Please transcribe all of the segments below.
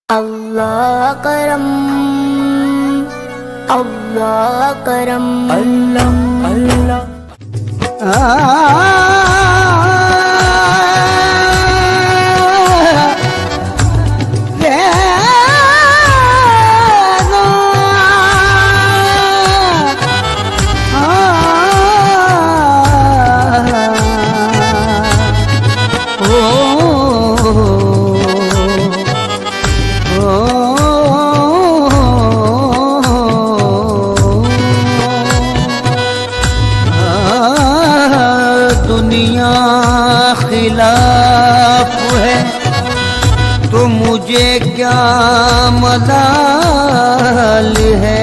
अल्लाह करम, अल्लाह करम, अल्लाह अल्लाह दुनिया खिलाफ है तो मुझे क्या मलाल है।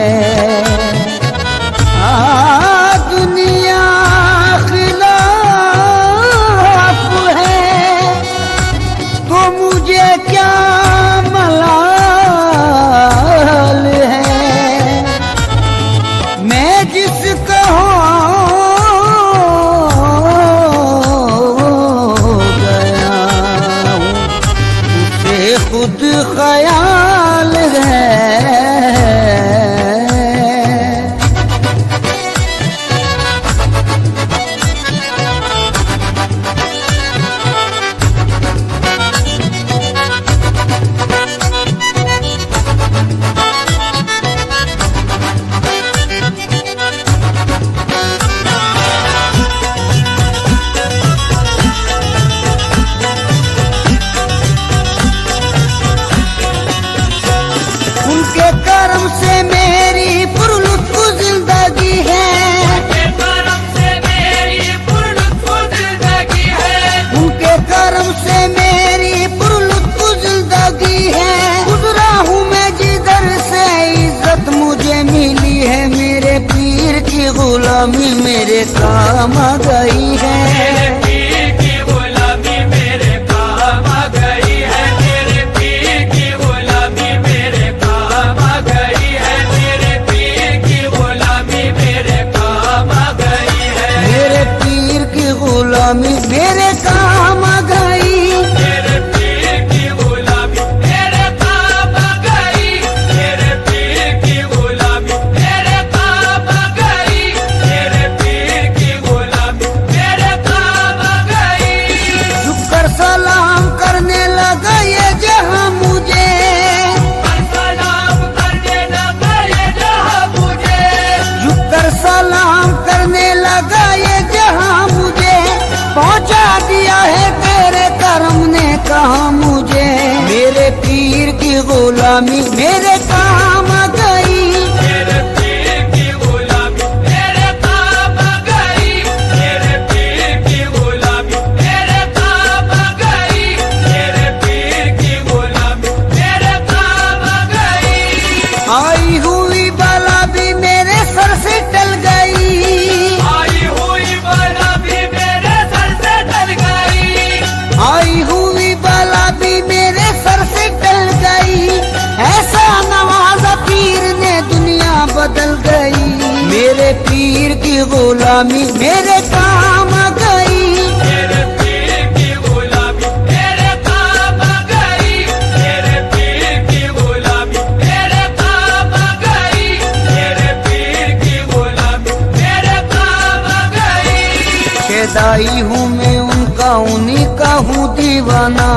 दुनिया खिलाफ है तो मुझे क्या मलाल है। मैं जिसका खुद ख्याल है। उनके कर्म से मेरी पुरलुत्फ जिंदगी है, उनके कर्म से मेरी पुरलुत्फ जिंदगी है, उनके कर्म से मेरी पुरलुत्फ जिंदगी है। गुजरा हूँ मैं जिधर से इज्जत मुझे मिली है, मेरे पीर की गुलामी मेरे काम आ गई है। मेरे काम आ गई, मेरे पीर की गुलामी मेरे काम आ गई, मेरे पीर की गुलामी मेरे काम आ गई, मेरे पीर की गुलामी मेरे काम आ गई। झुककर सलाम करने लगा ये जहां मुझे, सलाम करने लगा ये जहां मुझे, झुककर सलाम करने लगा ये जहां मुझे। पहुंचा दिया है तेरे कर्म ने कहा मुझे, मेरे पीर की गुलामी मेरे काम आ गई। मेरे पीर की गुलामी मेरे काम आ गई, मेरे पीर की गुलामी मेरे काम आ गई, मेरे पीर की गुलामी मेरे काम आ गई। आई हुई बला भी मेरे सर से टल गई, आई हुई बला भी मेरे सर से टल गई, आई हुई बला भी मेरे सर से टल गई। ऐसा नवाजा पीर ने दुनिया बदल गई, मेरे पीर की गुलामी मेरे काम आ गई। मेरे पीर की गुलामी मेरे काम आ गई, मेरे पीर की गुलामी मेरे काम आ गई, मेरे पीर की गुलामी मेरे काम आ गई। शेदाई हूँ मैं उनका, उन्हीं का हूँ दीवाना,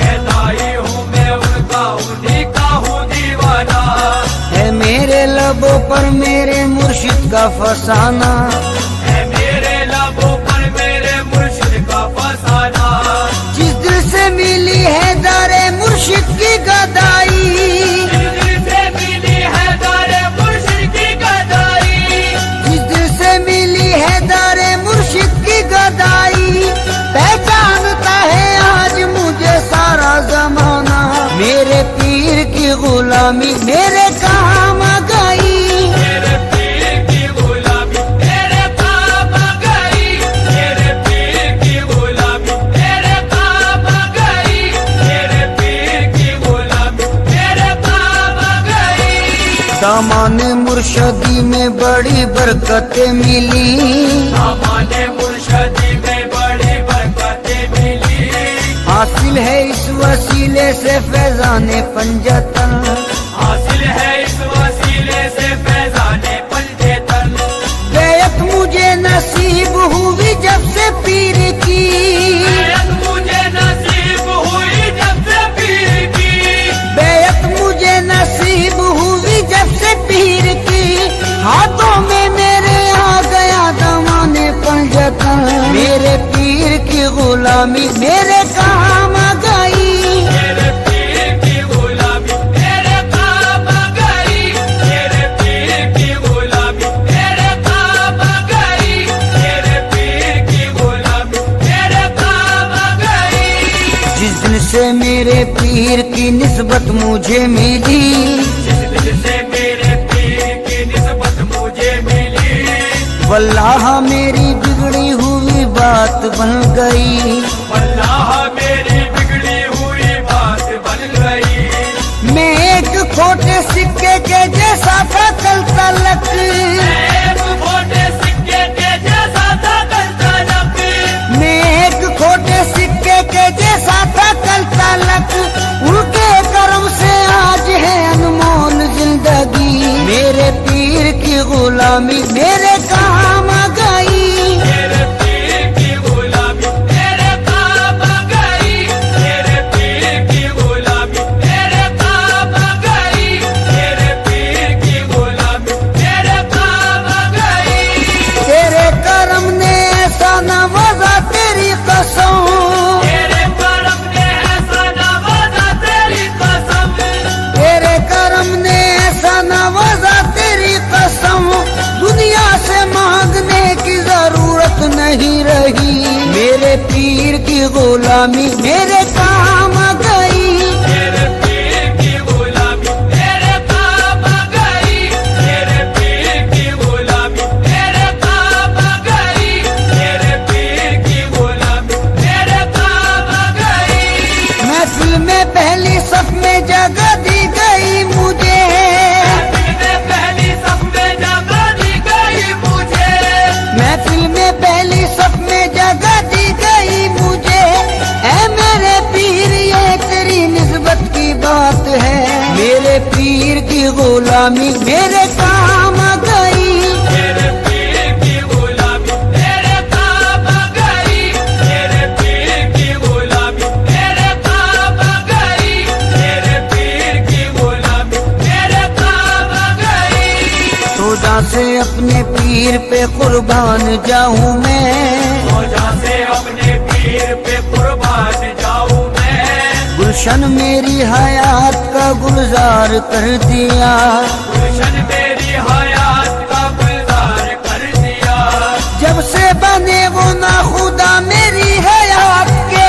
कहताई हूँ मैं उनका, उन्हीं का हूँ दीवाना। है मेरे लबों पर मेरे मुर्शिद का फसाना, है मेरे लबों पर मेरे मुर्शिद का फसाना। जिस दिल से मिली है दारे मुर्शिद की गदाई, जिस दिल से मिली है दारे मुर्शिद की गदाई, जिस दिल से मिली है दारे मुर्शिद की गदाई। पहचानता है आज मुझे सारा जमाना, मेरे पीर की गुलामी मेरे काम आ गई। मेरे पीर की गुलामी मेरे काम आ गई, मेरे पीर की गुलामी मेरे काम आ गई, मेरे पीर की गुलामी मेरे काम आ गई। दामाने मुर्शदी में बड़ी बरकतें मिली, हमारे मुर्शदी में बड़ी बरकतें मिली। हासिल है इस वसीले से फैजाने पंजतन, हासिल है इस वसीले से फैजाने पंजतन। बैत मुझे नसीब हुई जब से पीर की, बैत मुझे नसीब हुई जब से पीर की। बैत मुझे नसीब हुई जब से पीर की। हाथों में मेरे आ गया दमाने पंजतन, मेरे पीर की गुलामी मेरे काम आ गई। मेरे पीर की गुलामी मेरे काम आ गई। मेरे पीर की गुलामी मेरे काम आ गई। मेरे पीर की गुलामी मेरे काम आ गई। जिस दिन से मेरे पीर की निस्बत मुझे मिली, जिस दिन से मेरे पीर की निस्बत मुझे मिली, वल्लाह मेरी बिगड़ी हुई बात बन गई। वल्लाह मेरी बिगड़ी हुई बात बन गई। मैं एक खोटे सिक्के के जैसा था कल तलक, एक खोटे सिक्के के जैसा था कल तलक। मैं एक खोटे सिक्के के जैसा था कल तलक। उनके करम से आज है अनमोल जिंदगी, मेरे पीर की गुलामी मेरे काम आ गई। मेरे पीर की गुलामी मेरे काम आ गई। मेरे पीर की गुलामी मेरे काम आ गई। मेरे पीर की गुलामी मेरे काम आ गई। तेरे करम ने ऐसा नवाजा तेरी कसम, तेरे करम ने ऐसा नवाजा तेरी कसम। तेरे करम ने ऐसा नवाजा तेरी कसम। दुनिया से मांगने की जरूरत नहीं रही, मेरे पीर की गुलामी मेरे काम आ गई। मेरे पीर की गुलामी मेरे काम आ गई। मेरे पीर की गुलामी मेरे काम आ गई। मेरे पीर की गुलामी मेरे काम आ गई। महफिल में पहली सफ में जगह दी गई मुझे, पहली सब में जगह दी गई मुझे। महफिल में पहली सफ में जगह दी गई मुझे। ऐ मेरे पीर ये तेरी निस्बत की बात है, मेरे पीर की गुलामी मेरे काम आ गई। मेरे पीर की गुलामी मेरे काम आ गई। मेरे पीर की गुलामी मेरे काम आ गई। मेरे पीर की गुलामी मेरे काम आ गई। रोजा से अपने पीर पे कुर्बान जाऊं मैं, रोजा से अपने पीर पे कुर्बान जाऊं मैं। गुलशन मेरी हयात का गुलजार कर दिया। गुलशन मेरी हयात का गुलजार कर दिया। जब से बने वो ना खुदा मेरी हयात के,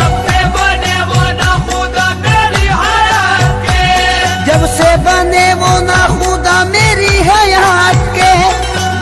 जब से बने वो ना खुदा मेरी हयात के। जब से बने वो ना खुदा मेरी हयात के।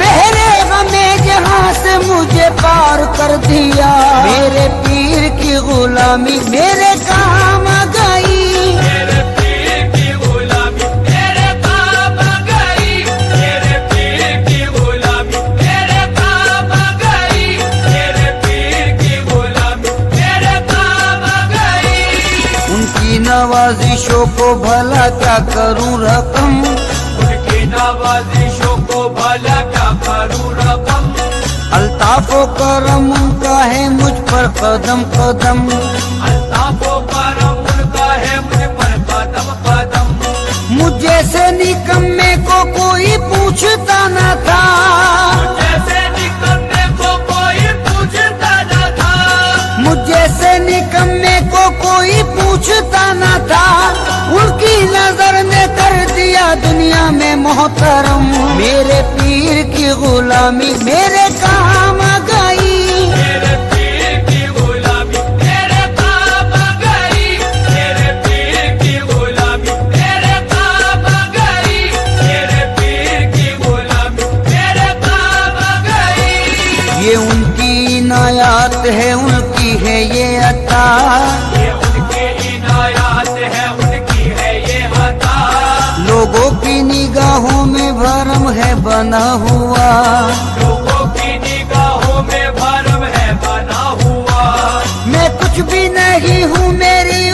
बहरे हमें जहाँ से मुझे पार कर दिया, मेरे पीर की गुलामी मेरे काम आ गई। मेरे पीर की गुलामी मेरे काम आ गई। मेरे पीर की गुलामी मेरे काम आ गई। मेरे पीर की गुलामी मेरे काम आ गई। उनकी नवाजिशों को भला क्या करूं रकम, उनकी नवाजिशों को भला क्या करूं रकम। अल्ताफो करम उनका है मुझ पर कदम कदम। अल्ताफो करम उनका है मुझ पर कदम कदम। मुझ जैसे निकम्मे को कोई पूछता न था, जैसे निकम्मे को कोई पूछता न था। मुझ जैसे निकम्मे को कोई पूछता न था। उनकी नजर ने कर दिया दुनिया में मोहतरम, मेरे पीर की गुलामी मेरे काम आ गई। मेरे पीर की गुलामी मेरे काम आ गई। मेरे पीर की गुलामी मेरे काम आ गई। मेरे पीर की गुलामी मेरे काम आ गई। ये उनकी इनायत है, उनकी है ये अता। ये उनकी इनायत है, उनकी है ये अता। लोगों की निगाहों में भरम है बना हुआ, लोगों की निगाहों में भरम है बना हुआ। मैं कुछ भी नहीं हूँ मेरी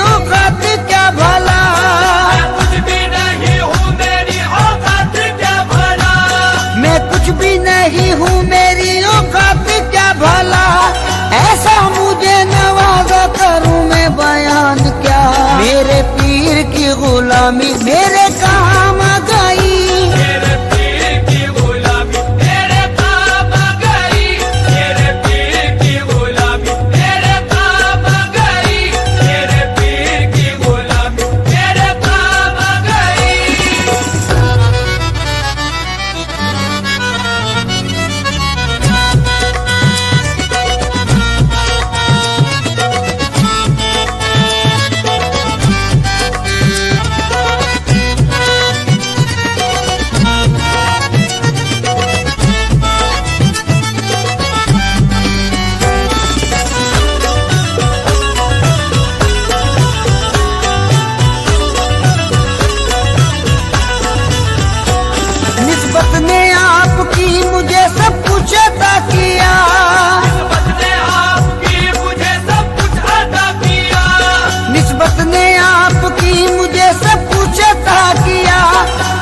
गुलामी मेरे काम आ गई। मेरे पीर की गुलामी मेरे काम आ गई। मेरे पीर की गुलामी मेरे काम आ गई। मेरे पीर की गुलामी मेरे काम आ गई। निस्बत ने आपकी मुझे सब कुछ अता किया। निस्बत ने आपकी मुझे सब कुछ अता किया। निस्बत ने आपकी मुझे सब कुछ अता किया।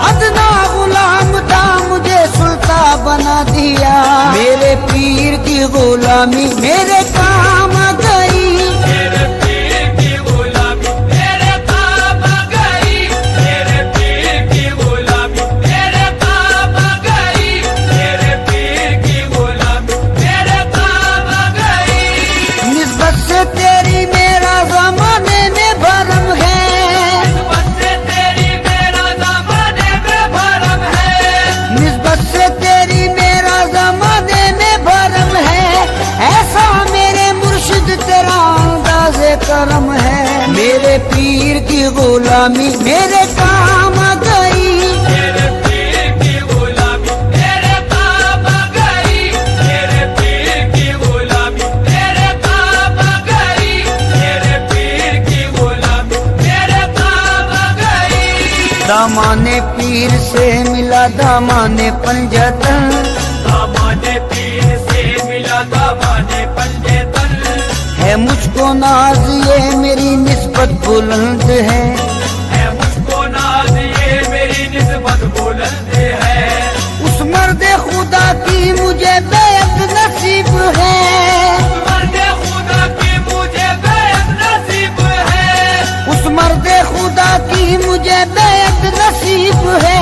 अदना गुलाम था मुझे सुल्तान बना दिया। मेरे पीर की गुलामी मेरे काम आ गई। मेरे पीर की गुलामी मेरे काम आ गई। मेरे पीर की गुलामी मेरे काम आ गई। मेरे पीर की गुलामी मेरे काम आ गई। निस्बत से तेरी मेरा ज़माने में भरम है। निस्बत से तेरी मेरा ज़माने में भरम है। निस्बत से तेरी मेरा ज़माने में भरम है। ऐसा मेरे मुर्शिद तेरा अंदाज़े करम है। मेरे पीर की गुलामी मेरे काम आ गई। मेरे पीर की गुलामी मेरे काम आ गई। मेरे पीर की गुलामी मेरे काम आ गई। मेरे पीर की गुलामी मेरे काम आ गई। दामाने पीर से मिला दामाने पंजतन। दामाने पीर से मिला दामाने पंजतन। है मुझको नाज ये मेरी निस्बत बुलंद है। है मुझको नाज ये मेरी निस्बत बुलंद है। उस मर्द खुदा की मुझे बेअद नसीब है। मर्द खुदा की मुझे बेअद नसीब है। उस मर्द खुदा की मुझे बेअद नसीब है।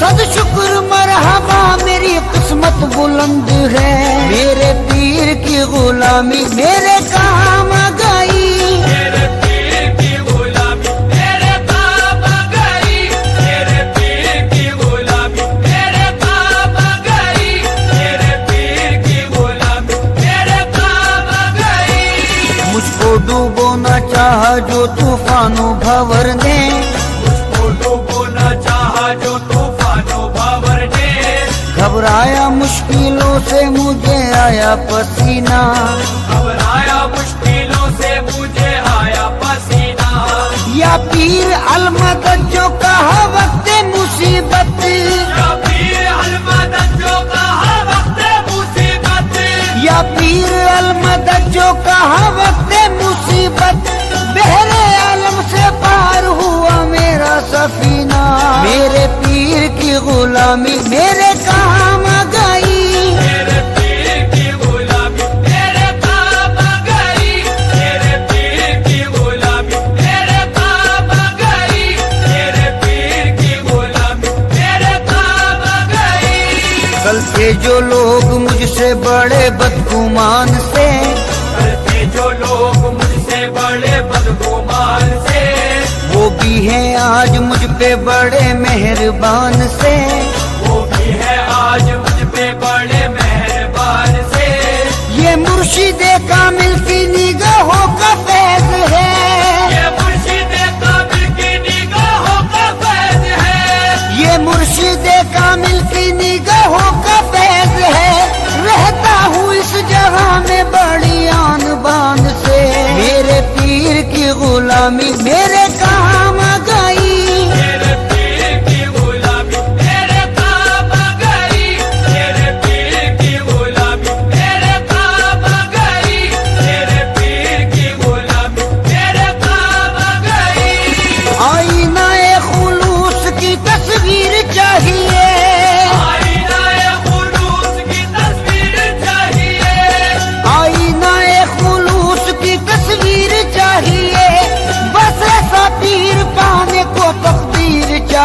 सद शुक्र मरहबा मेरी किस्मत बुलंद है। मेरे पीर की गुलामी मेरे काम आ गई। मेरे पीर की गुलामी मेरे काम आ गई। मेरे पीर की गुलामी मेरे काम आ गई। मेरे पीर की गुलामी मेरे काम आ गई। मुझको डूबोना चाहा जो तूफानों भंवर ने। मुझको डूबोना चाहा जो तूफानों भंवर ने। घबराया मुश्किलों से मुझे आया पसीना। घबराया मुश्किलों से मुझे आया पसीना। या पीर अलमदद जो कहा वक्त मुसीबत। या पीर अलमदद जो कहा वक्त मुसीबत। या पीर अलमदद जो कहा वक्त मुसीबत। बहरे आलम से पार हुआ मेरा सफीना। मेरे पीर की गुलामी मेरे काम आ गई। मेरे पीर की गुलामी मेरे काम आ गई। मेरे पीर की गुलामी मेरे काम आ गई। मेरे पीर की गुलामी मेरे काम आ गई। कल के जो लोग मुझसे बड़े बदगुमान से। करते जो लोग मुझसे बड़े बदगुमान से। वो भी हैं आज मुझ पे बड़े मेहरबान से। वो भी है आज मुझ पे बड़े मेहरबान से। ये मुर्शिदे कामिल की निगाहों का फैज़ है। ये मुर्शिदे कामिल की निगाहों का फैज़ है। ये मुर्शिदे कामिल की निगाहों का फैज़ है। रहता हूँ इस जगह में बड़ी आन बान से। मेरे पीर की गुलामी मेरे काम आ गई। मेरे पीर की गुलामी मेरे काम आ गई।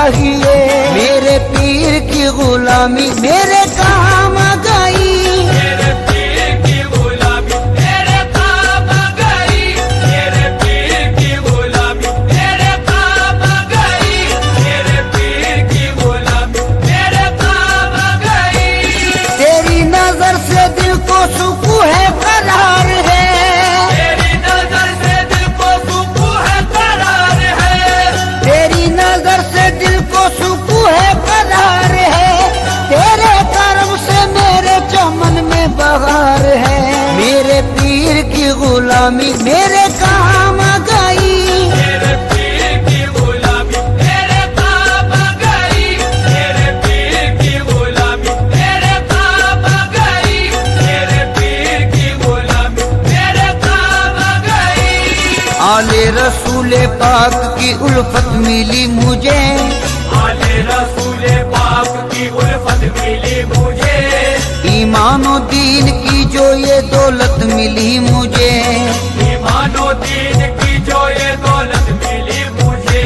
चाहिए। मेरे पीर की गुलामी मेरे काम आ गई। मेरे पीर की गुलामी मेरे काम आ गई। मेरे पीर की गुलामी मेरे काम आ गई। मेरे पीर की गुलामी मेरे काम आ गई। तेरी नजर से दिल को सुकून है, करार है। तेरी नजर से दिल को सुकून है, करार है। तेरी नजर से दिल को सुकून है, करार है। तेरे करम से मेरे चमन में बहार है। मेरे पीर की गुलामी मेरे काम आ गई। मेरे पीर की गुलामी मेरे काम आ गई। मेरे पीर की गुलामी मेरे काम आ गई। मेरे पीर की गुलामी मेरे काम आ गई। आले रसूले पाक की उल्फत मिली मुझे। आले रसूले पाक की उल्फत मिली मुझे। ईमानो दीन की जो ये दौलत मिली मुझे। ईमानो दीन की जो ये दौलत मिली मुझे।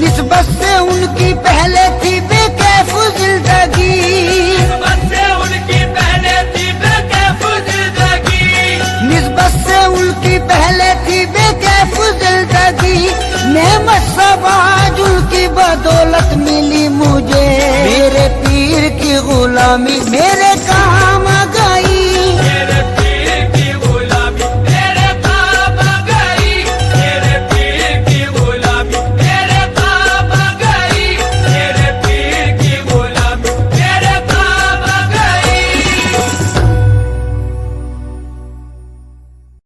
निस्बत से उनकी पहले थी बेकैफ जिंदगी। निस्बत से उनकी पहले थी बेकैफ जिंदगी। निस्बत से उनकी पहले थी बेकैफ जिंदगी। नेमत सब आज उनकी बदौलत मिली मुझे। मेरे पीर की गुलामी